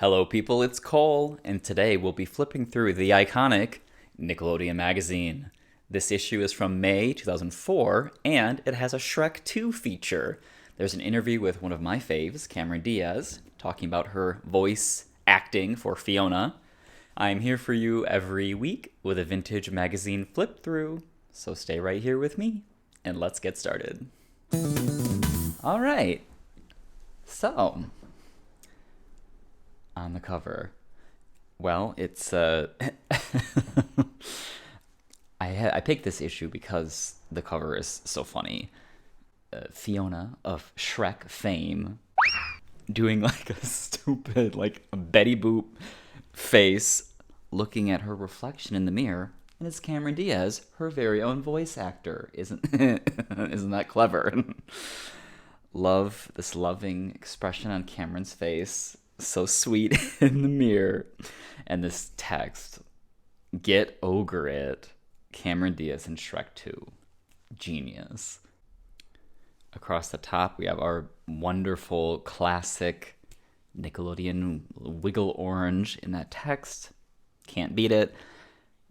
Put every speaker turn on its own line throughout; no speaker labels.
Hello, people, it's Cole, and today we'll be flipping through the iconic Nickelodeon Magazine. This issue is from May 2004, and it has a Shrek 2 feature. There's an interview with one of my faves, Cameron Diaz, talking about her voice acting for Fiona. I'm here for you every week with a vintage magazine flip through, so stay right here with me, and let's get started. All right, so on the cover. Well, it's I picked this issue because the cover is so funny. Fiona of Shrek fame doing like a stupid like Betty Boop face looking at her reflection in the mirror, and it's Cameron Diaz, her very own voice actor. Isn't isn't that clever? Love this loving expression on Cameron's face. So sweet in the mirror. And this text, get ogre it, Cameron Diaz in Shrek 2. Genius. Across the top, we have our wonderful classic Nickelodeon wiggle orange in that text. Can't beat it.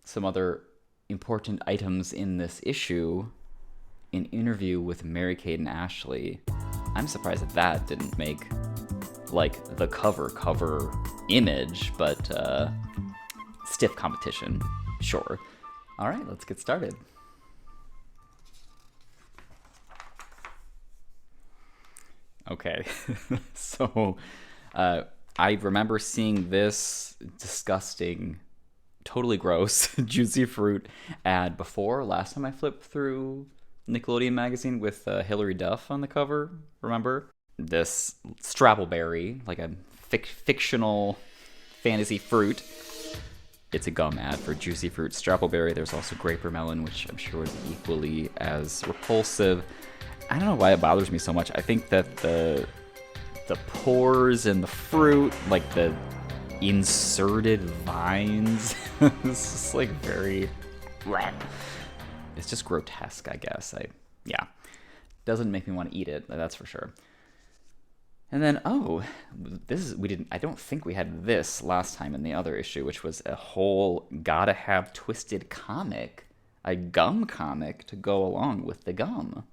Some other important items in this issue. An interview with Mary-Kate and Ashley. I'm surprised that didn't make like the cover image, but stiff competition, sure. All right, let's get started. Okay, so I remember seeing this disgusting, totally gross Juicy Fruit ad before. Last time I flipped through Nickelodeon Magazine with Hilary Duff on the cover, remember? This Strappleberry, like a fictional fantasy fruit. It's a gum ad for Juicy Fruit Strappleberry. There's also Grape or Melon, which I'm sure is equally as repulsive. I don't know why it bothers me so much. I think that the pores in the fruit, like the inserted vines, it's just like very... It's just grotesque, I guess. Yeah. Doesn't make me want to eat it, that's for sure. And then, I don't think we had this last time in the other issue, which was a whole gotta have twisted comic, a gum comic to go along with the gum.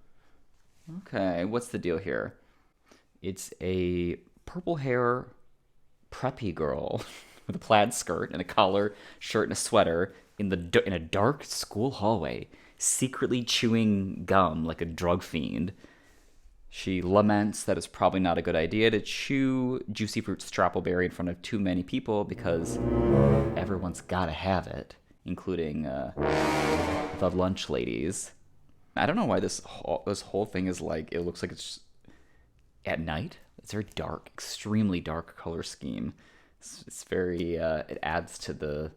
Okay, what's the deal here? It's a purple hair preppy girl with a plaid skirt and a collar, shirt, and a sweater in a dark school hallway, secretly chewing gum like a drug fiend. She laments that it's probably not a good idea to chew Juicy Fruit Strappleberry in front of too many people because everyone's gotta have it, including the lunch ladies. I don't know why this whole thing is like, it looks like it's at night. It's very dark, extremely dark color scheme. It's very, it adds to the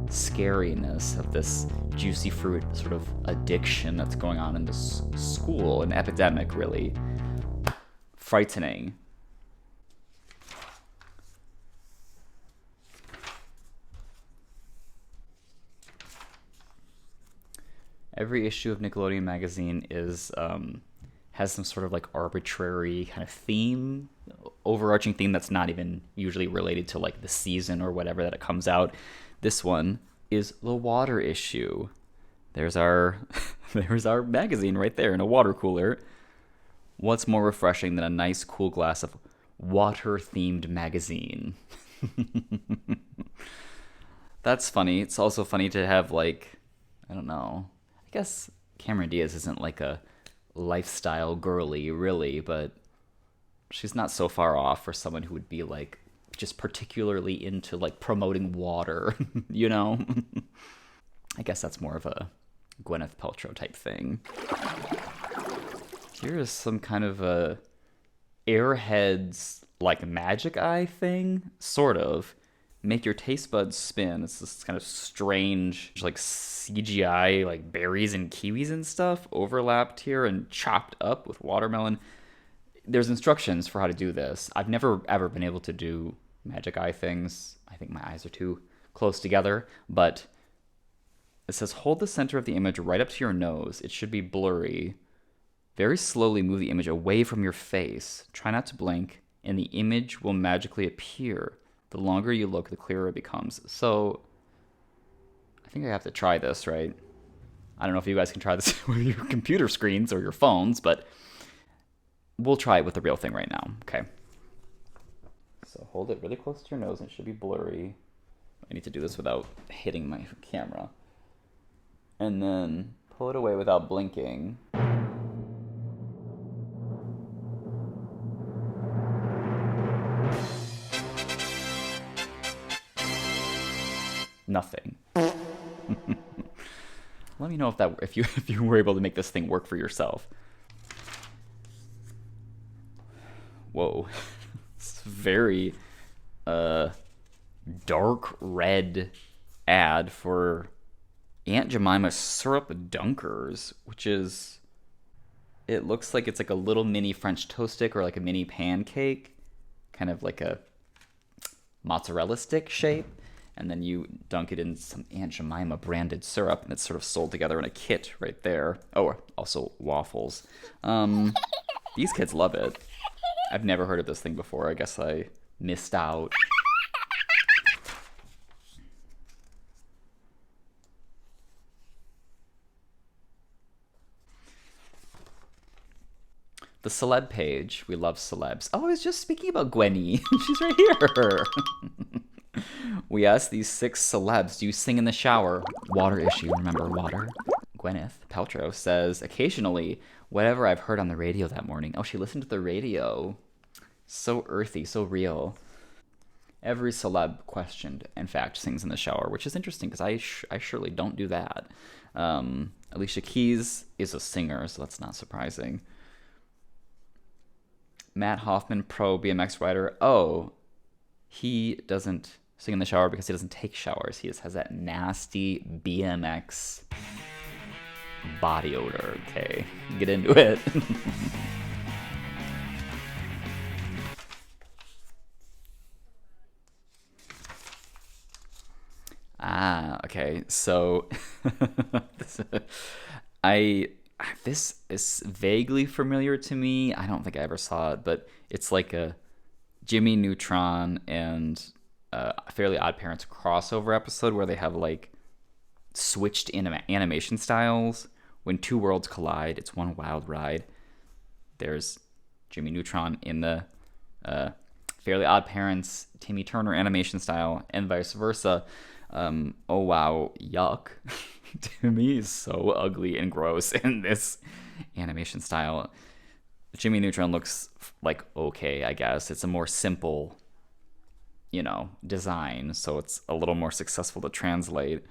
scariness of this juicy fruit sort of addiction that's going on in this school, an epidemic, really. Frightening. Every issue of Nickelodeon Magazine has some sort of like arbitrary kind of theme, overarching theme that's not even usually related to like the season or whatever that it comes out. This one is the water issue. There's our magazine right there in a water cooler. What's more refreshing than a nice cool glass of water-themed magazine? That's funny. It's also funny to have like, I don't know. I guess Cameron Diaz isn't like a lifestyle girly really, but she's not so far off for someone who would be like just particularly into like promoting water, you know? I guess that's more of a Gwyneth Paltrow type thing. Here is some kind of a Airheads like magic eye thing, sort of. Make your taste buds spin. It's this kind of strange like CGI like berries and kiwis and stuff overlapped here and chopped up with watermelon. There's instructions for how to do this. I've never ever been able to do magic eye things. I think my eyes are too close together, but it says hold the center of the image right up to your nose. It should be blurry. Very slowly move the image away from your face. Try not to blink, and the image will magically appear. The longer you look, the clearer it becomes. So I think I have to try this, right? I don't know if you guys can try this with your computer screens or your phones, but we'll try it with the real thing right now. Okay. So hold it really close to your nose and it should be blurry. I need to do this without hitting my camera. And then pull it away without blinking. Nothing. Let me know if you were able to make this thing work for yourself. Whoa. It's very dark red ad for Aunt Jemima syrup dunkers, which is, it looks like it's like a little mini French toast stick or like a mini pancake, kind of like a mozzarella stick shape, and then you dunk it in some Aunt Jemima branded syrup, and it's sort of sold together in a kit right there. Oh, also waffles. These kids love it. I've never heard of this thing before. I guess I missed out. The celeb page. We love celebs. Oh, I was just speaking about Gwenny. She's right here. We asked these 6 celebs, do you sing in the shower? Water issue, remember water? Gwyneth Paltrow says, occasionally, whatever I've heard on the radio that morning. Oh, she listened to the radio. So earthy, so real. Every celeb questioned, in fact, sings in the shower, which is interesting because I surely don't do that. Alicia Keys is a singer, so that's not surprising. Matt Hoffman, pro BMX rider. Oh, he doesn't sing in the shower because he doesn't take showers. He just has that nasty BMX body odor. Okay, get into it. Okay. So I this is vaguely familiar to me. I don't think I ever saw it, but it's like a Jimmy Neutron and Fairly Odd Parents crossover episode where they have like switched animation styles. When 2 worlds collide, it's one wild ride. There's Jimmy Neutron in the Fairly Odd Parents Timmy Turner animation style, and vice versa. Oh wow, yuck. Timmy is so ugly and gross in this animation style. Jimmy Neutron looks like okay, I guess. It's a more simple, design, so it's a little more successful to translate.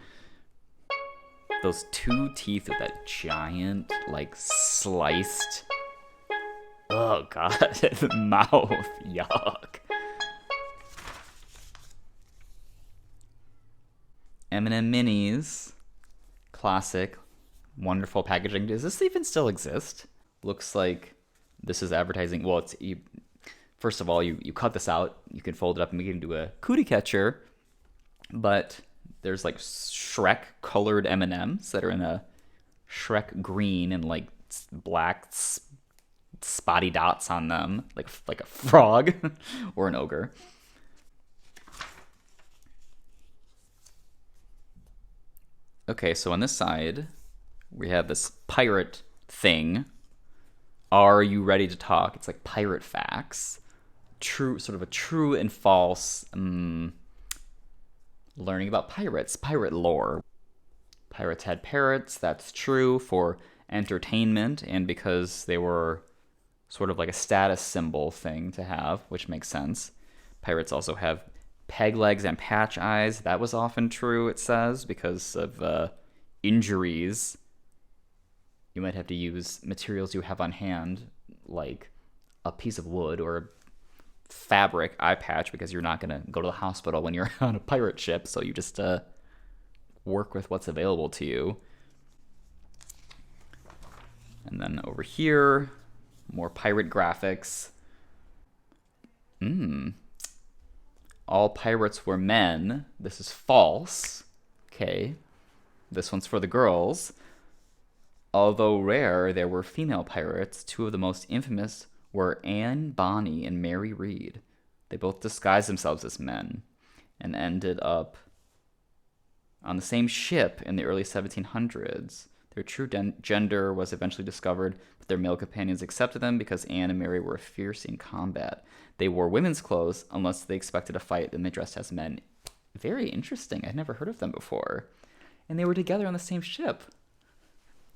Those 2 teeth with that giant, like, sliced, oh god, mouth, yuck. M&M Minis, classic, wonderful packaging. Does this even still exist? Looks like this is advertising. Well, first of all, you cut this out. You can fold it up and make it into a cootie catcher. But there's like Shrek colored M&Ms that are in a Shrek green and like black spotty dots on them, like a frog or an ogre. Okay, so on this side, we have this pirate thing. Are you ready to talk? It's like pirate facts. Sort of a true and false learning about pirates, pirate lore. Pirates had parrots, that's true for entertainment and because they were sort of like a status symbol thing to have, which makes sense. Pirates also have peg legs and patch eyes. That was often true, it says, because of injuries. You might have to use materials you have on hand, like a piece of wood or a fabric eye patch, because you're not going to go to the hospital when you're on a pirate ship, so you just work with what's available to you. And then over here, more pirate graphics. All pirates were men. This is false. Okay. This one's for the girls. Although rare, there were female pirates. 2 of the most infamous were Anne Bonny and Mary Read. They both disguised themselves as men. and ended up on the same ship in the early 1700s. Their true gender was eventually discovered, but their male companions accepted them because Anne and Mary were fierce in combat. They wore women's clothes unless they expected to fight, and they dressed as men. Very interesting. I'd never heard of them before. And they were together on the same ship.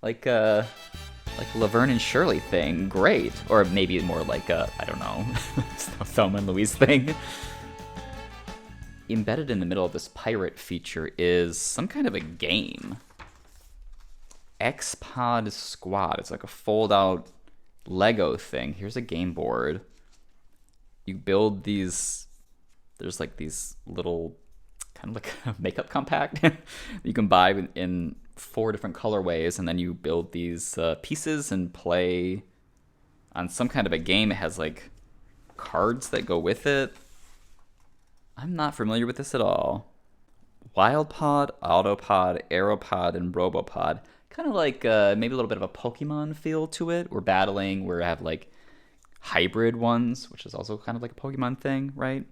Like Laverne and Shirley thing. Great. Or maybe more like I don't know, Thelma and Louise thing. Embedded in the middle of this pirate feature is some kind of a game. X-Pod Squad. It's like a fold-out Lego thing. Here's a game board. You build these... There's like these little... kind of like a makeup compact you can buy in 4 different colorways, and then you build these pieces and play on some kind of a game. It has like cards that go with it. I'm not familiar with this at all. Wildpod, Autopod, Aeropod, and Robopod. Kind of like maybe a little bit of a Pokemon feel to it. We're battling, we have like hybrid ones, which is also kind of like a Pokemon thing, right?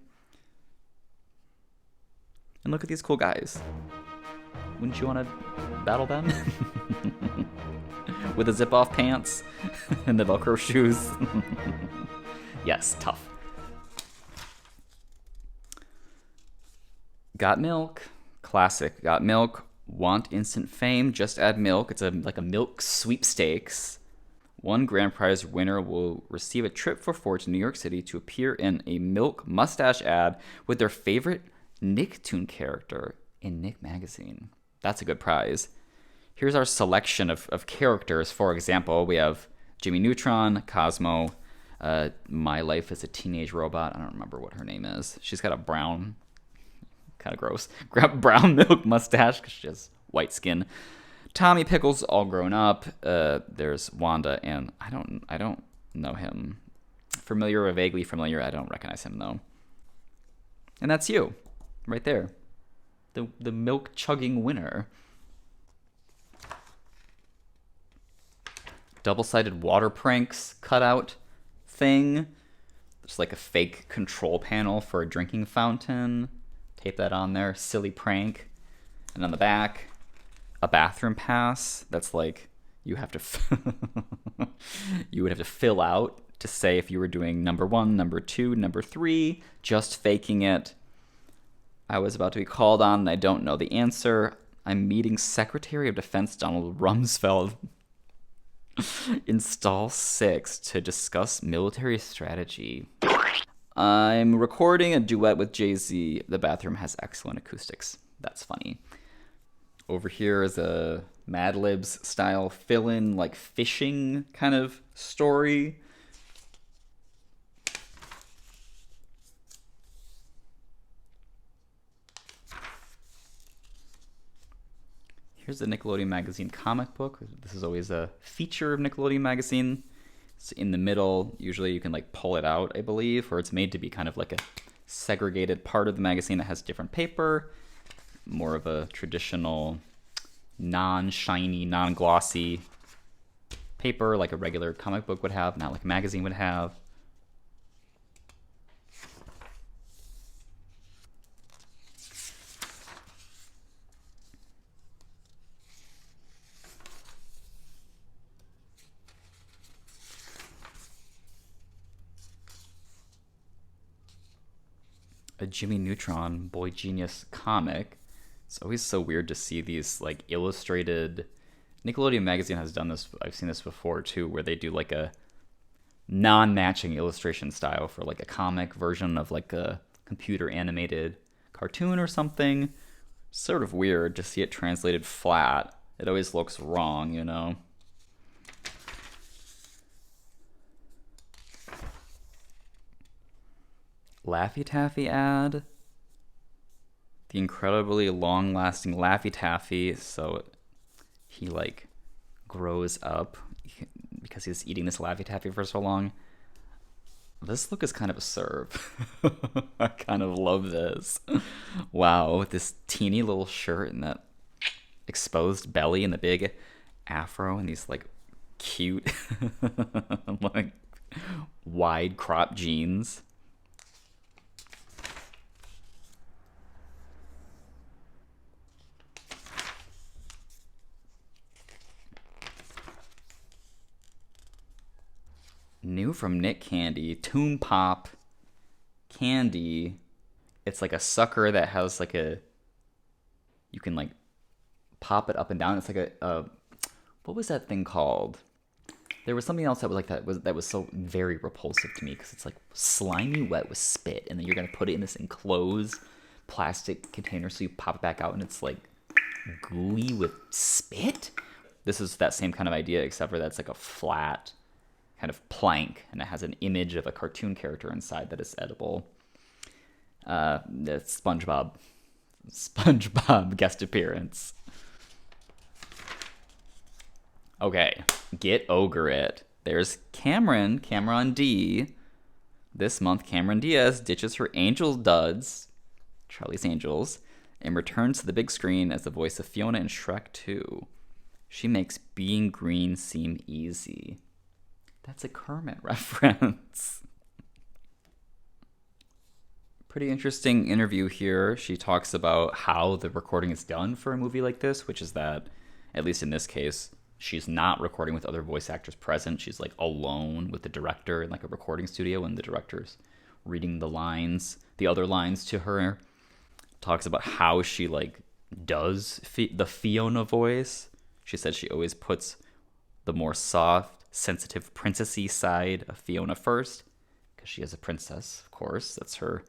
And look at these cool guys. Wouldn't you want to battle them? With the zip-off pants and the Velcro shoes. Yes, tough. Got milk. Classic. Got milk. Want instant fame? Just add milk. It's like a milk sweepstakes. One grand prize winner will receive a trip for 4 to New York City to appear in a milk mustache ad with their favorite Nicktoon character in Nick Magazine. That's a good prize. Here's our selection of characters. For example, we have Jimmy Neutron, Cosmo, My Life as a Teenage Robot. I don't remember what her name is. She's got a brown, kind of gross, brown milk mustache because she has white skin. Tommy Pickles, all grown up. There's Wanda, and I don't know him. Familiar or vaguely familiar. I don't recognize him though. And that's you. Right there. The milk chugging winner. Double-sided water pranks cutout thing. There's like a fake control panel for a drinking fountain. Tape that on there. Silly prank. And on the back, a bathroom pass. That's like you have to you would have to fill out to say if you were doing number 1, number 2, number 3, just faking it. I was about to be called on and I don't know the answer. I'm meeting Secretary of Defense Donald Rumsfeld in stall 6 to discuss military strategy. I'm recording a duet with Jay-Z. The bathroom has excellent acoustics. That's funny. Over here is a Mad Libs style fill-in, like fishing kind of story. Here's the Nickelodeon Magazine comic book. This is always a feature of Nickelodeon Magazine. It's in the middle. Usually you can like pull it out, I believe, or it's made to be kind of like a segregated part of the magazine that has different paper. More of a traditional non-shiny, non-glossy paper like a regular comic book would have, not like a magazine would have. A Jimmy Neutron Boy Genius comic. It's always so weird to see these like illustrated. Nickelodeon Magazine has done this. I've seen this before too, where they do like a non-matching illustration style for like a comic version of like a computer animated cartoon or something. Sort of weird to see it translated flat. It always looks wrong, you know. Laffy Taffy ad. The incredibly long-lasting Laffy Taffy. So he like grows up because he's eating this Laffy Taffy for so long. This look is kind of a serve. I kind of love this. Wow, with this teeny little shirt and that exposed belly and the big afro and these like cute like wide crop jeans. new from Nick Candy, Toon Pop Candy. It's like a sucker that has like you can like pop it up and down. It's like what was that thing called? There was something else that was like that was so very repulsive to me because it's like slimy wet with spit, and then you're gonna put it in this enclosed plastic container so you pop it back out and it's like gooey with spit. This is that same kind of idea, except for that's like a flat kind of plank, and it has an image of a cartoon character inside that is edible. That's SpongeBob guest appearance. Okay, get ogre it. There's Cameron D. This month, Cameron Diaz ditches her Angel Duds, Charlie's Angels, and returns to the big screen as the voice of Fiona in Shrek 2. She makes being green seem easy. That's a Kermit reference. Pretty interesting interview here. She talks about how the recording is done for a movie like this, which is that, at least in this case, she's not recording with other voice actors present. She's like alone with the director in like a recording studio, and the director's reading the other lines to her. Talks about how she like does the Fiona voice. She said she always puts the more soft, sensitive, princessy side of Fiona first, because she is a princess, of course. That's her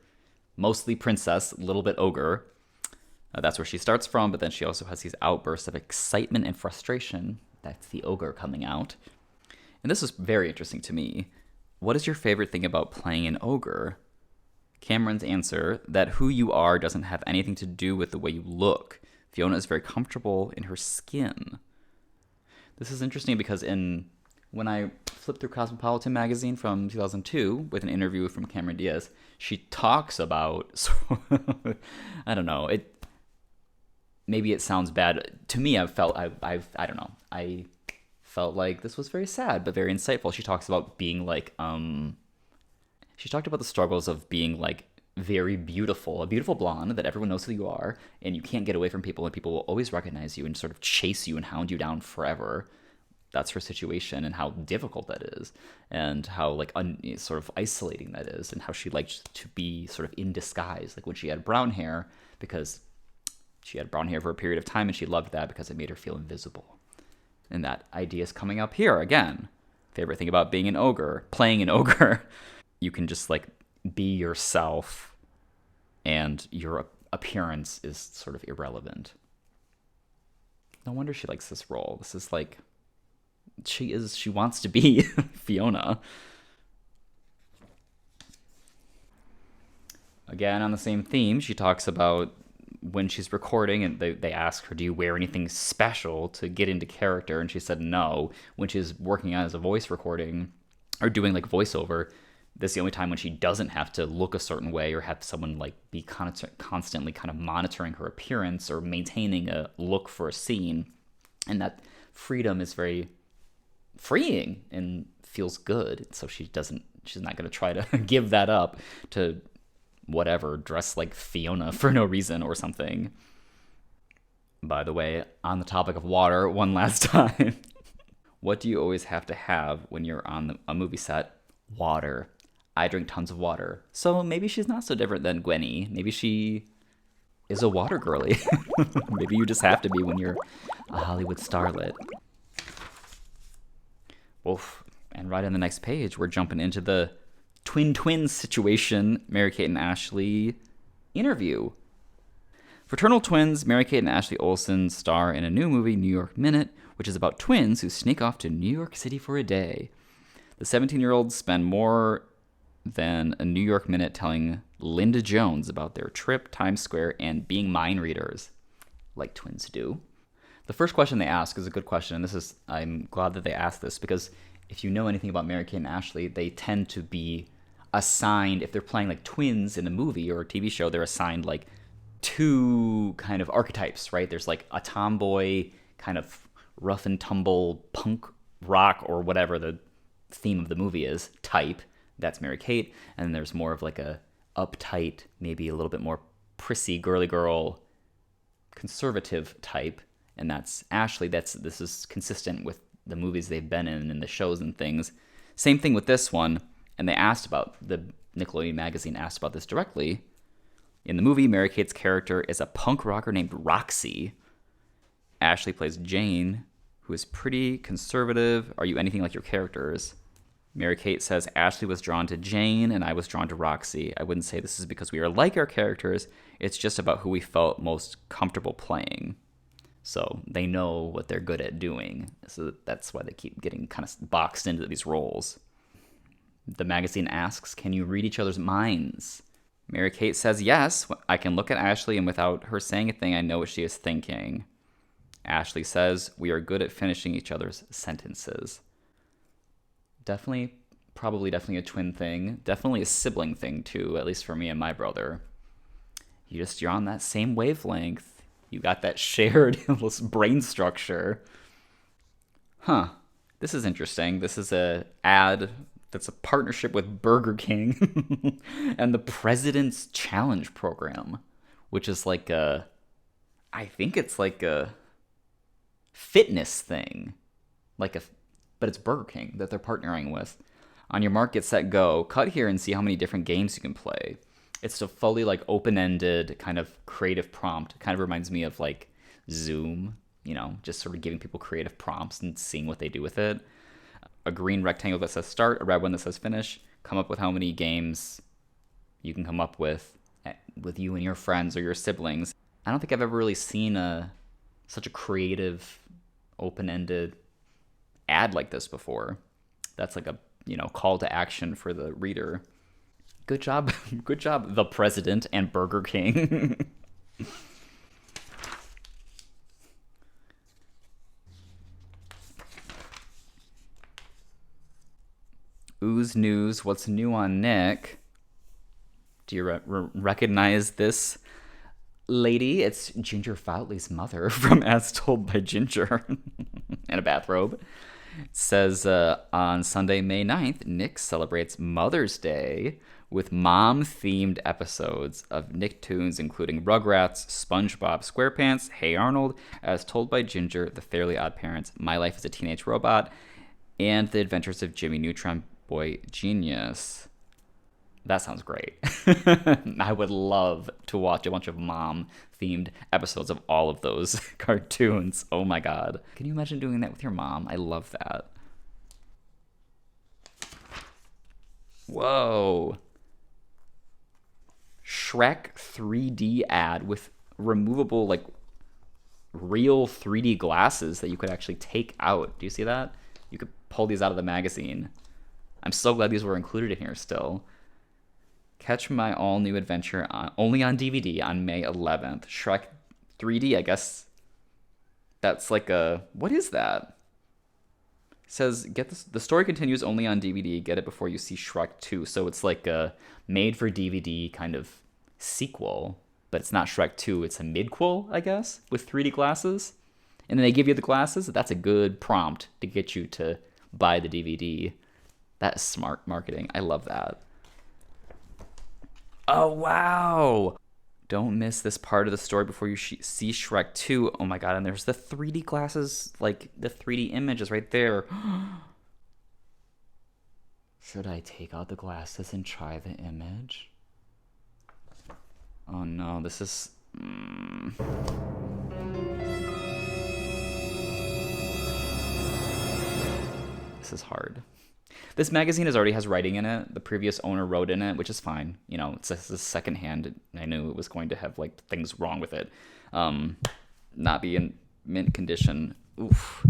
mostly princess, a little bit ogre. That's where she starts from, but then she also has these outbursts of excitement and frustration. That's the ogre coming out. And this is very interesting to me. What is your favorite thing about playing an ogre? Cameron's answer, that who you are doesn't have anything to do with the way you look. Fiona is very comfortable in her skin. This is interesting because when I flipped through Cosmopolitan magazine from 2002 with an interview from Cameron Diaz, she talks about, I don't know, maybe it sounds bad. To me, I don't know. I felt like this was very sad, but very insightful. She talks about being like, she talked about the struggles of being like very beautiful, a beautiful blonde that everyone knows who you are, and you can't get away from people, and people will always recognize you and sort of chase you and hound you down forever. That's her situation, and how difficult that is, and how like sort of isolating that is, and how she liked to be sort of in disguise, like when she had brown hair, because she had brown hair for a period of time, and she loved that because it made her feel invisible. And that idea is coming up here again. Favorite thing about being an ogre, playing an ogre, you can just like be yourself, and your appearance is sort of irrelevant. No wonder she likes this role. This is like, she wants to be Fiona. Again, on the same theme, she talks about when she's recording, and they ask her, do you wear anything special to get into character? And she said no. When she's working as a voice recording or doing like voiceover, this is the only time when she doesn't have to look a certain way or have someone like be constantly kind of monitoring her appearance or maintaining a look for a scene. And that freedom is very freeing and feels good. So she's not going to try to give that up to whatever, dress like Fiona for no reason or something. By the way, on the topic of water, one last time. What do you always have to have when you're on a movie set? Water. I drink tons of water. So maybe she's not so different than Gwenny. Maybe she is a water girly. Maybe you just have to be when you're a Hollywood starlet. Oof. And right on the next page, we're jumping into the twins situation, Mary-Kate and Ashley interview. Fraternal twins Mary-Kate and Ashley Olsen star in a new movie, New York Minute, which is about twins who sneak off to New York City for a day. The 17-year-olds spend more than a New York Minute telling Linda Jones about their trip, Times Square, and being mind readers, like twins do. The first question they ask is a good question, and I'm glad that they asked this, because if you know anything about Mary-Kate and Ashley, they tend to be assigned, if they're playing like twins in a movie or a TV show, they're assigned like two kind of archetypes, right? There's like a tomboy, kind of rough and tumble punk rock or whatever the theme of the movie is, type. That's Mary-Kate. And then there's more of like a uptight, maybe a little bit more prissy, girly girl, conservative type. And that's Ashley. This is consistent with the movies they've been in and the shows and things. Same thing with this one. And the Nickelodeon Magazine asked about this directly. In the movie, Mary-Kate's character is a punk rocker named Roxy. Ashley plays Jane, who is pretty conservative. Are you anything like your characters? Mary-Kate says Ashley was drawn to Jane and I was drawn to Roxy. I wouldn't say this is because we are like our characters. It's just about who we felt most comfortable playing. So they know what they're good at doing. So that's why they keep getting kind of boxed into these roles. The magazine asks, can you read each other's minds? Mary-Kate says yes. I can look at Ashley and without her saying a thing, I know what she is thinking. Ashley says, we are good at finishing each other's sentences. Definitely a twin thing. Definitely a sibling thing too, at least for me and my brother. You're on that same wavelength. You got that shared brain structure. Huh. This is interesting. This is a ad that's a partnership with Burger King and the President's Challenge program, which is I think it's like a fitness thing, but it's Burger King that they're partnering with. On your mark, get set, go. Cut here and see how many different games you can play. It's a fully open-ended kind of creative prompt. It kind of reminds me of Zoom, just sort of giving people creative prompts and seeing what they do with it. A green rectangle that says start, a red one that says finish. Come up with how many games you can come up with you and your friends or your siblings. I don't think I've ever really seen such a creative, open-ended ad like this before. That's like a call to action for the reader. Good job, the President and Burger King. Ooze news. What's new on Nick? Do you recognize this lady? It's Ginger Foutley's mother from As Told by Ginger in a bathrobe. It says on Sunday, May 9th, Nick celebrates Mother's Day with mom-themed episodes of Nicktoons, including Rugrats, SpongeBob SquarePants, Hey Arnold, As Told by Ginger, The Fairly Odd Parents, My Life as a Teenage Robot, and The Adventures of Jimmy Neutron Boy Genius. That sounds great. I would love to watch a bunch of mom-themed episodes of all of those cartoons. Oh my god. Can you imagine doing that with your mom? I love that. Whoa. Shrek 3D ad with removable, real 3D glasses that you could actually take out. Do you see that? You could pull these out of the magazine. I'm so glad these were included in here still. Catch my all-new adventure only on DVD on May 11th. Shrek 3D, I guess that's what is that? It says, get this, the story continues only on DVD. Get it before you see Shrek 2. So it's like a made-for-DVD kind of sequel, but it's not Shrek 2. It's a midquel, I guess, with 3D glasses. And then they give you the glasses. That's a good prompt to get you to buy the DVD. That is smart marketing. I love that. Oh, wow. Don't miss this part of the story before you see Shrek 2. Oh my god, and there's the 3D glasses, the 3D image is right there. Should I take out the glasses and try the image? Oh no, this is... This is hard. This magazine already has writing in it. The previous owner wrote in it, which is fine. It's a secondhand. I knew it was going to have things wrong with it. Not be in mint condition. Oof.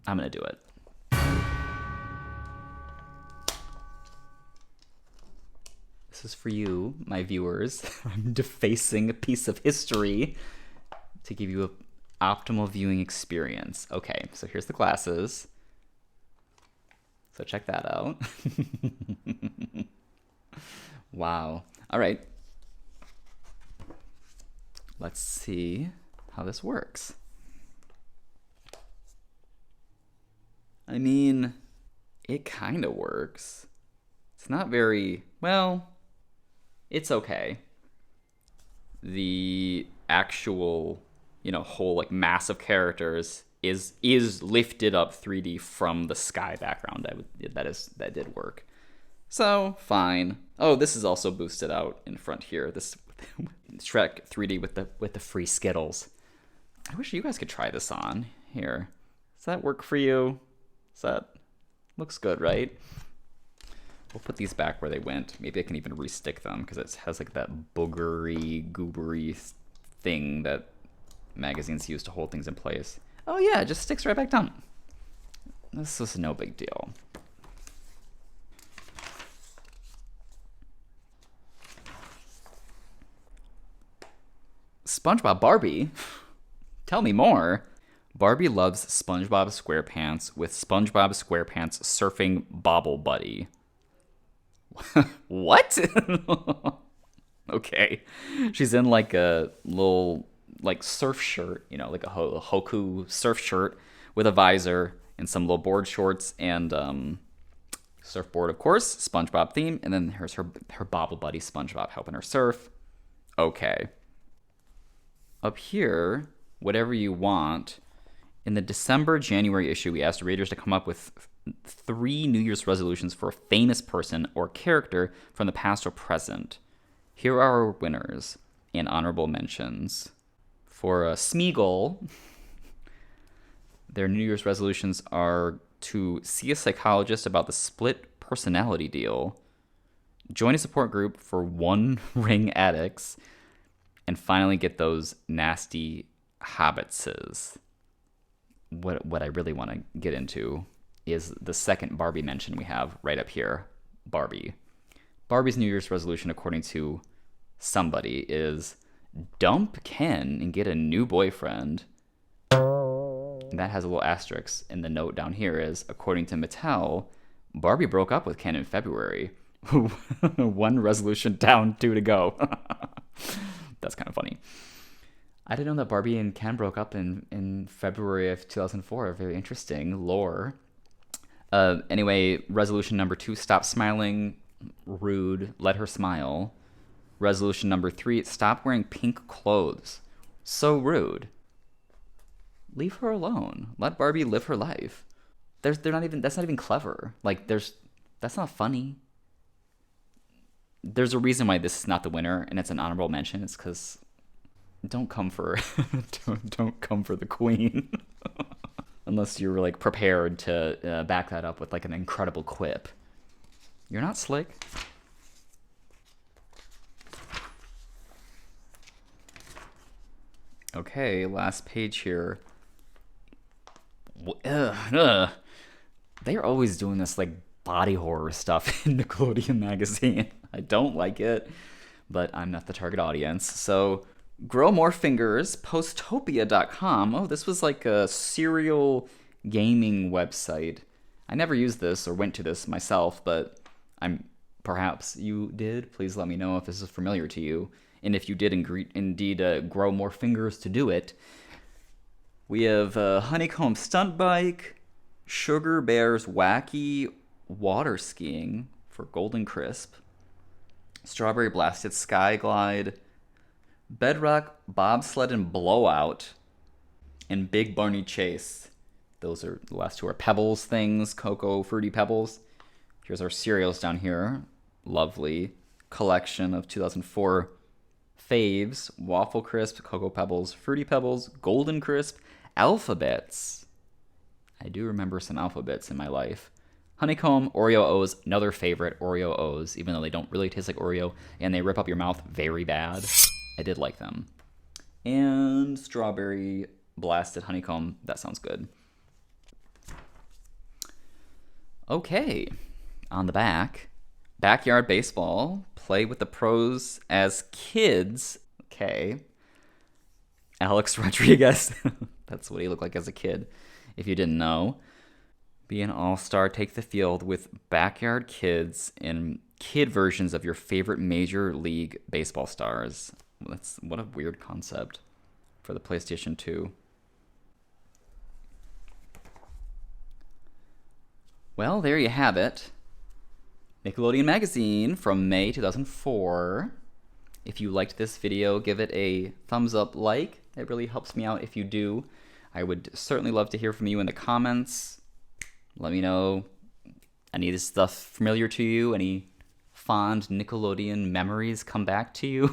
I'm gonna do it. This is for you, my viewers. I'm defacing a piece of history to give you an optimal viewing experience. Okay, so here's the glasses. So check that out. Wow. All right. Let's see how this works. I mean, it kind of works. It's not very, well, it's okay. The actual, whole mass of characters is lifted up 3D from the sky background. That did work. So fine. Oh, this is also boosted out in front here. This Shrek 3D with the free Skittles. I wish you guys could try this on here. Does that work for you? Looks good, right? We'll put these back where they went. Maybe I can even restick them because it has like that boogery, goobery thing that magazines use to hold things in place. Oh yeah, it just sticks right back down. This is no big deal. SpongeBob Barbie? Tell me more. Barbie loves SpongeBob SquarePants with SpongeBob SquarePants surfing Bobble Buddy. What? Okay. She's in like a little like surf shirt, you know, like a Hoku surf shirt with a visor and some little board shorts and surfboard, of course, SpongeBob theme, and then here's her Bobble Buddy SpongeBob helping her surf. Okay. Up here, whatever you want. In the December-January issue, we asked readers to come up with 3 New Year's resolutions for a famous person or character from the past or present. Here are our winners and honorable mentions. For Smeagol, their New Year's resolutions are to see a psychologist about the split personality deal, join a support group for One Ring addicts, and finally get those nasty hobbitses. What I really want to get into is the second Barbie mention we have right up here, Barbie. Barbie's New Year's resolution, according to somebody, is dump Ken and get a new boyfriend. And that has a little asterisk, and the note down here is, according to Mattel, Barbie broke up with Ken in February. 1 resolution down, 2 to go. That's kind of funny. I didn't know that Barbie and Ken broke up in February of 2004. Very interesting lore. Anyway, resolution number 2, stop smiling. Rude. Let her smile. Resolution number 3, stop wearing pink clothes. So rude. Leave her alone. Let Barbie live her life. That's not even clever. Like, that's not funny. There's a reason why this is not the winner, and it's an honorable mention. It's because don't come for the queen. Unless you're like prepared to back that up with like an incredible quip. You're not slick. Okay, last page here. They're always doing this like body horror stuff in Nickelodeon Magazine. I don't like it, but I'm not the target audience. So, grow more fingers, Posttopia.com. Oh, this was like a serial gaming website. I never used this or went to this myself, but perhaps you did. Please let me know if this is familiar to you. And if you did indeed grow more fingers to do it. We have Honeycomb Stunt Bike, Sugar Bear's Wacky Water Skiing for Golden Crisp, Strawberry Blasted Sky Glide, Bedrock Bobsled and Blowout, and Big Barney Chase. Those are the last 2 are Pebbles things, Cocoa Fruity Pebbles. Here's our cereals down here. Lovely collection of 2004 faves: Waffle Crisp, Cocoa Pebbles, Fruity Pebbles, Golden Crisp, Alphabets. I do remember some Alphabets in my life. Honeycomb, Oreo O's, another favorite, Oreo O's, even though they don't really taste like Oreo and they rip up your mouth very bad. I did like them. And Strawberry Blasted Honeycomb, that sounds good. Okay, on the back, Backyard Baseball, play with the pros as kids. Okay. Alex Rodriguez, that's what he looked like as a kid, if you didn't know. Be an all-star, take the field with backyard kids and kid versions of your favorite Major League Baseball stars. What a weird concept for the PlayStation 2. Well, there you have it. Nickelodeon Magazine from May 2004. If you liked this video, give it a thumbs up like. It really helps me out if you do. I would certainly love to hear from you in the comments. Let me know any of this stuff familiar to you, any fond Nickelodeon memories come back to you.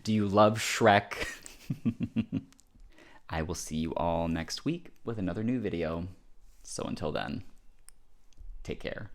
Do you love Shrek? I will see you all next week with another new video. So until then, take care.